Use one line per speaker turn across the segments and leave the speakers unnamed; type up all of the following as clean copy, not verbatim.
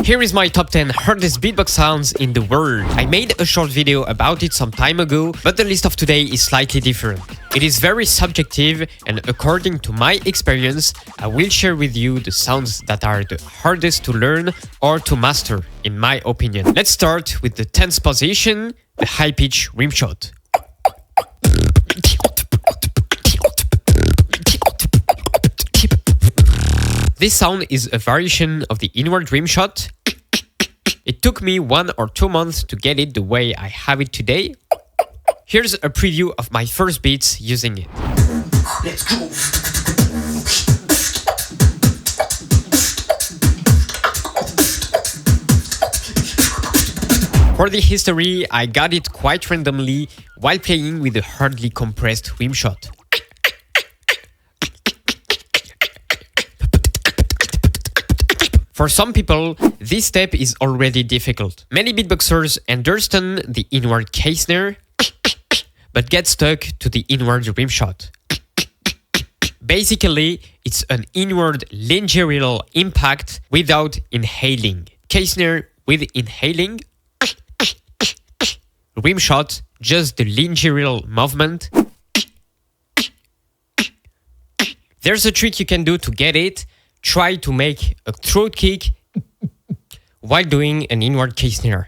Here is my top 10 hardest beatbox sounds in the world. I made a short video about it some time ago, but the list of today is slightly different. It is very subjective, and according to my experience, I will share with you the sounds that are the hardest to learn or to master, in my opinion. Let's start with the 10th position, the high-pitch rim shot. This sound is a variation of the inward rim shot. It took me 1 or 2 months to get it the way I have it today. Here's a preview of my first beats using it.
Let's go.
For the history, I got it quite randomly while playing with a hardly compressed rim shot. For some people, this step is already difficult. Many beatboxers understand the inward case snare, but get stuck to the inward rim shot. Basically, it's an inward laryngeal impact without inhaling. Case snare with inhaling. Rim shot, just the laryngeal movement. There's a trick you can do to get it. Try to make a throat kick while doing an inward case snare.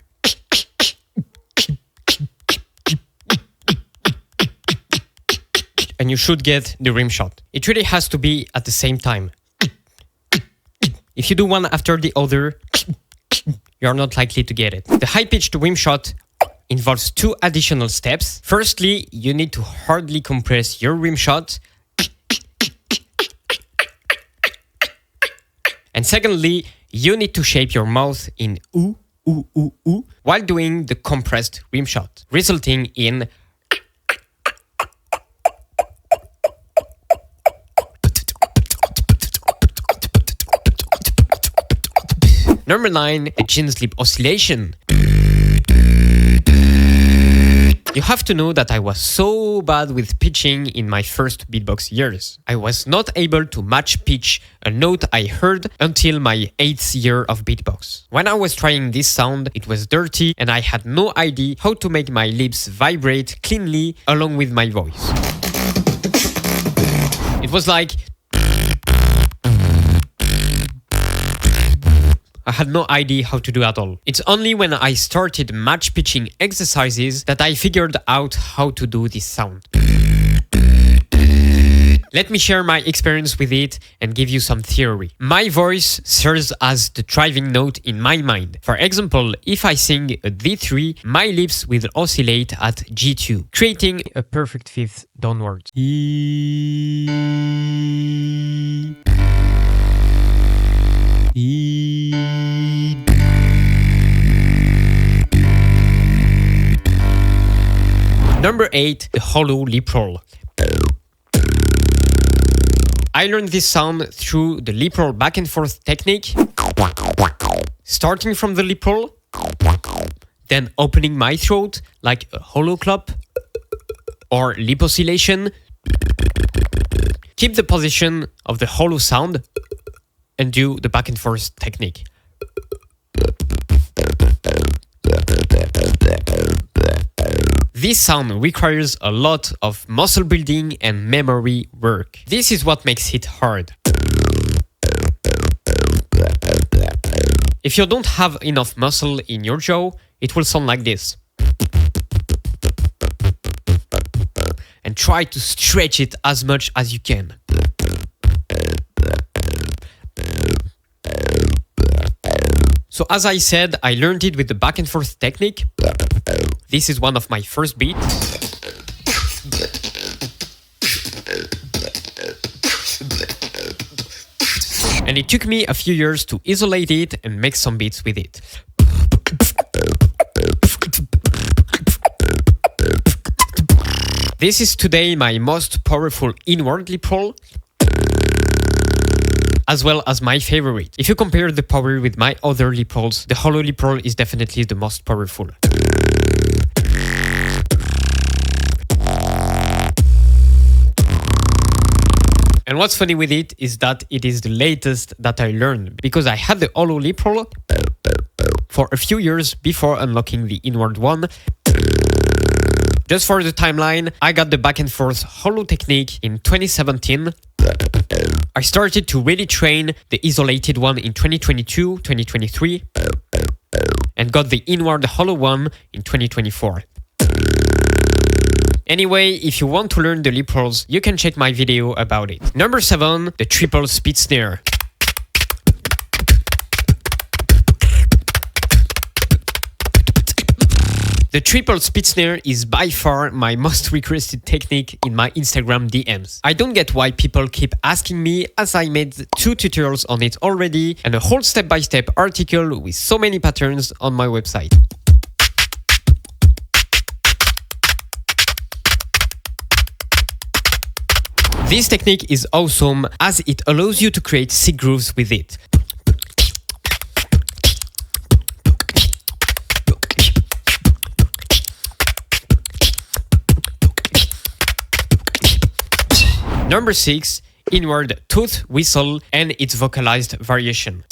And you should get the rim shot. It really has to be at the same time. If you do one after the other, you are not likely to get it. The high-pitched rim shot involves 2 additional steps. Firstly, you need to hardly compress your rim shot. And secondly, you need to shape your mouth in ooh, ooh, ooh, ooh while doing the compressed rim shot, resulting in Number 9, the chin slip oscillation. You have to know that I was so bad with pitching in my first beatbox years. I was not able to match pitch a note I heard until my 8th year of beatbox. When I was trying this sound, it was dirty and I had no idea how to make my lips vibrate cleanly along with my voice. It was like I had no idea how to do at all. It's only when I started match pitching exercises that I figured out how to do this sound. Let me share my experience with it and give you some theory. My voice serves as the driving note in my mind. For example, if I sing a D3, my lips will oscillate at G2, creating a perfect fifth downwards. Number 8, the hollow lip roll. I learned this sound through the lip roll back and forth technique, starting from the lip roll, then opening my throat like a hollow clap or lip oscillation. Keep the position of the hollow sound and do the back and forth technique. This sound requires a lot of muscle building and memory work. This is what makes it hard. If you don't have enough muscle in your jaw, it will sound like this. And try to stretch it as much as you can. So as I said, I learned it with the back and forth technique. This is one of my first beats. And it took me a few years to isolate it and make some beats with it. This is today my most powerful inward lip roll, as well as my favorite. If you compare the power with my other lip rolls, the hollow lip roll is definitely the most powerful. And what's funny with it is that it is the latest that I learned, because I had the hollow lip roll for a few years before unlocking the inward one. Just for the timeline, I got the back and forth hollow technique in 2017. I started to really train the isolated one in 2022, 2023, and got the inward hollow one in 2024. Anyway, if you want to learn the lip rolls, you can check my video about it. Number 7, the triple speed snare. The triple speed snare is by far my most requested technique in my Instagram DMs. I don't get why people keep asking me, as I made 2 tutorials on it already and a whole step-by-step article with so many patterns on my website. This technique is awesome as it allows you to create sick grooves with it. Number 6, inward tooth whistle and its vocalized variation.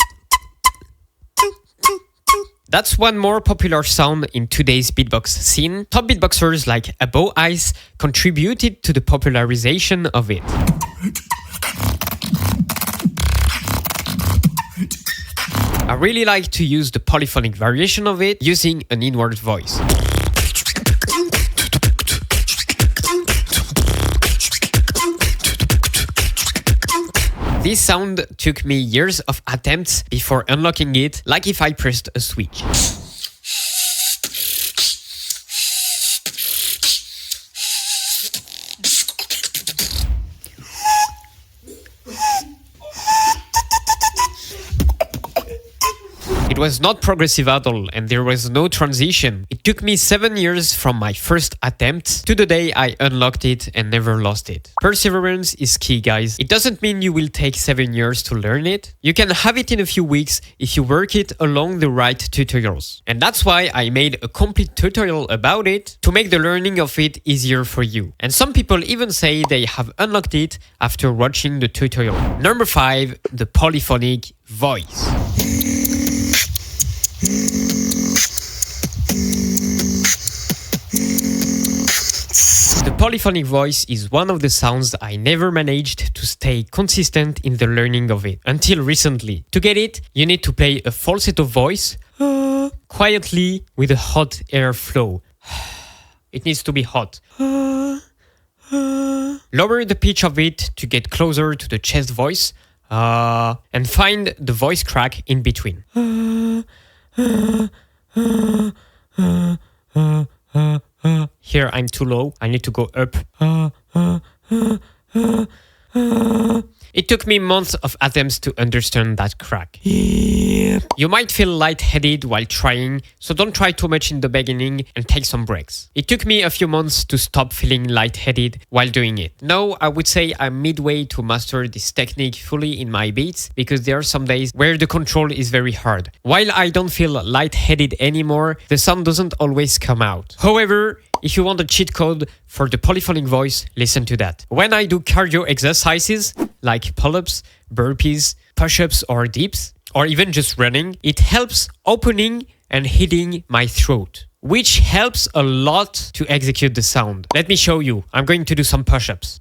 That's one more popular sound in today's beatbox scene. Top beatboxers like Abo Ice contributed to the popularization of it. I really like to use the polyphonic variation of it using an inward voice. This sound took me years of attempts before unlocking it, like if I pressed a switch. It was not progressive at all, and there was no transition. It took me 7 years from my first attempt to the day I unlocked it and never lost it. Perseverance is key, guys. It doesn't mean you will take 7 years to learn it. You can have it in a few weeks if you work it along the right tutorials. And that's why I made a complete tutorial about it to make the learning of it easier for you. And some people even say they have unlocked it after watching the tutorial. Number 5, the polyphonic voice. The polyphonic voice is one of the sounds I never managed to stay consistent in the learning of it until recently. To get it, you need to play a falsetto voice quietly with a hot air flow. It needs to be hot. Lower the pitch of it to get closer to the chest voice and find the voice crack in between. Here I'm too low, I need to go up. It took me months of attempts to understand that crack. You might feel lightheaded while trying, so don't try too much in the beginning and take some breaks. It took me a few months to stop feeling lightheaded while doing it. Now, I would say I'm midway to master this technique fully in my beats, because there are some days where the control is very hard. While I don't feel lightheaded anymore, the sound doesn't always come out. However, if you want a cheat code for the polyphonic voice, listen to that. When I do cardio exercises, like pull-ups, burpees, push-ups or dips, or even just running, it helps opening and hitting my throat, which helps a lot to execute the sound. Let me show you. I'm going to do some push-ups.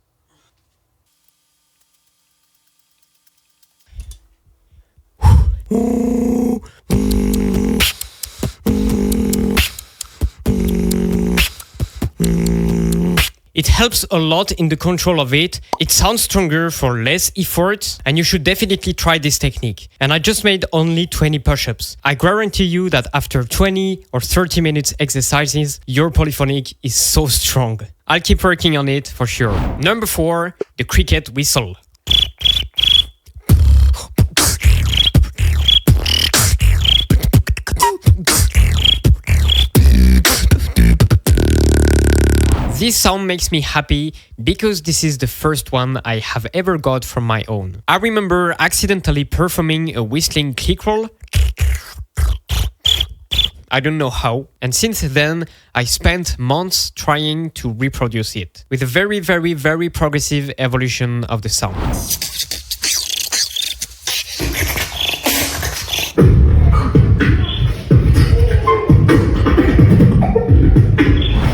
It helps a lot in the control of it. It sounds stronger for less effort, and you should definitely try this technique. And I just made only 20 push-ups. I guarantee you that after 20 or 30 minutes exercises, your polyphonic is so strong. I'll keep working on it for sure. Number 4, the cricket whistle. This sound makes me happy because this is the first one I have ever got from my own. I remember accidentally performing a whistling click roll. I don't know how. And since then, I spent months trying to reproduce it with a very, very, very progressive evolution of the sound.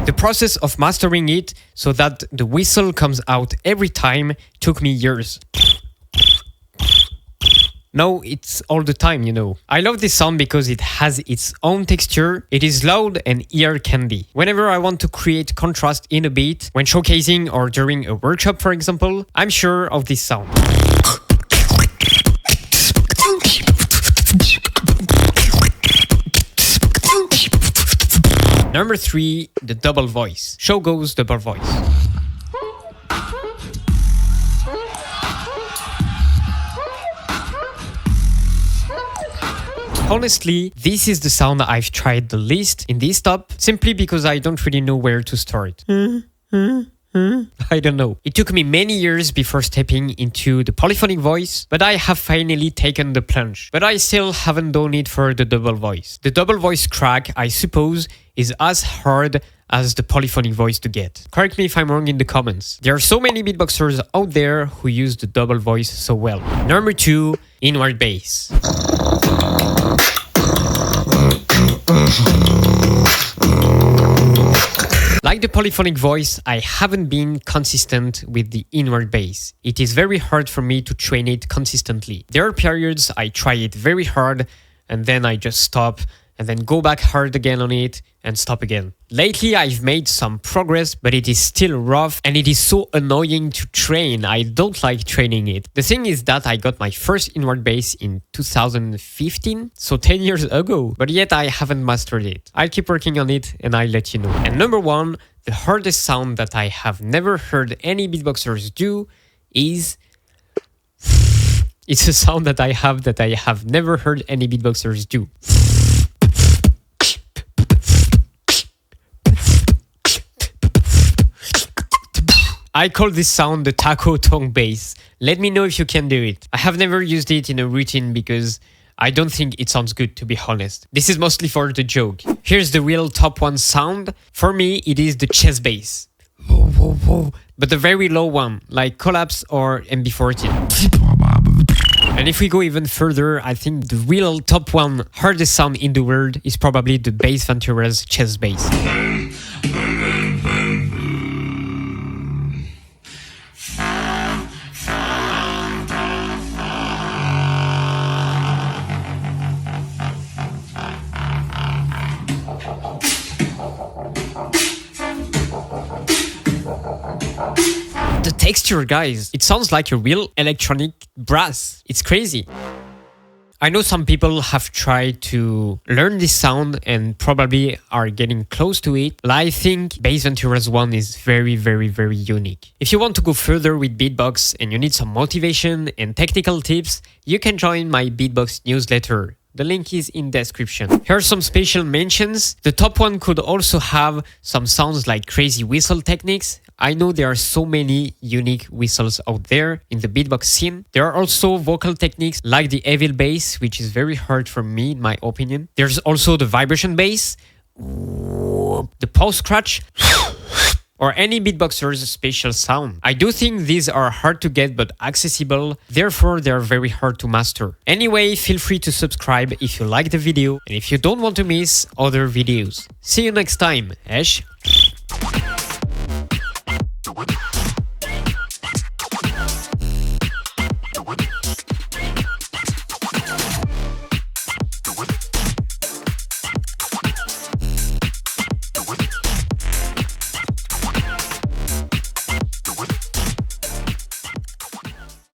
The process of mastering it so that the whistle comes out every time took me years. No, it's all the time, you know. I love this sound because it has its own texture. It is loud and ear candy. Whenever I want to create contrast in a beat, when showcasing or during a workshop, for example, I'm sure of this sound. Number 3, the double voice. Show goes double voice. Honestly, this is the sound I've tried the least in this top, simply because I don't really know where to start. I don't know. It took me many years before stepping into the polyphonic voice, but I have finally taken the plunge. But I still haven't done it for the double voice. The double voice crack, I suppose, is as hard as the polyphonic voice to get. Correct me if I'm wrong in the comments. There are so many beatboxers out there who use the double voice so well. Number 2, inward bass. Like the polyphonic voice, I haven't been consistent with the inward bass. It is very hard for me to train it consistently. There are periods I try it very hard and then I just stop and then go back hard again on it and stop again. Lately, I've made some progress, but it is still rough and it is so annoying to train. I don't like training it. The thing is that I got my first inward bass in 2015, so 10 years ago, but yet I haven't mastered it. I'll keep working on it and I'll let you know. And number 1, the hardest sound that I have never heard any beatboxers do is... It's a sound that I have never heard any beatboxers do. I call this sound the taco tongue bass. Let me know if you can do it. I have never used it in a routine because I don't think it sounds good, to be honest. This is mostly for the joke. Here's the real top 1 sound. For me, it is the chest bass. But the very low one, like Collapse or MB14. And if we go even further, I think the real top 1 hardest sound in the world is probably the Bass Ventura's chest bass. The texture, guys, it sounds like a real electronic brass. It's crazy. I know some people have tried to learn this sound and probably are getting close to it, but I think Bass Ventura's one is very, very, very unique. If you want to go further with beatbox and you need some motivation and technical tips, you can join my beatbox newsletter. The link is in description. Here are some special mentions. The top 1 could also have some sounds like crazy whistle techniques. I know there are so many unique whistles out there in the beatbox scene. There are also vocal techniques like the evil bass, which is very hard for me in my opinion. There's also the vibration bass, the pause scratch, or any beatboxer's special sound. I do think these are hard to get but accessible, therefore they are very hard to master. Anyway, feel free to subscribe if you like the video and if you don't want to miss other videos. See you next time, Sheesh.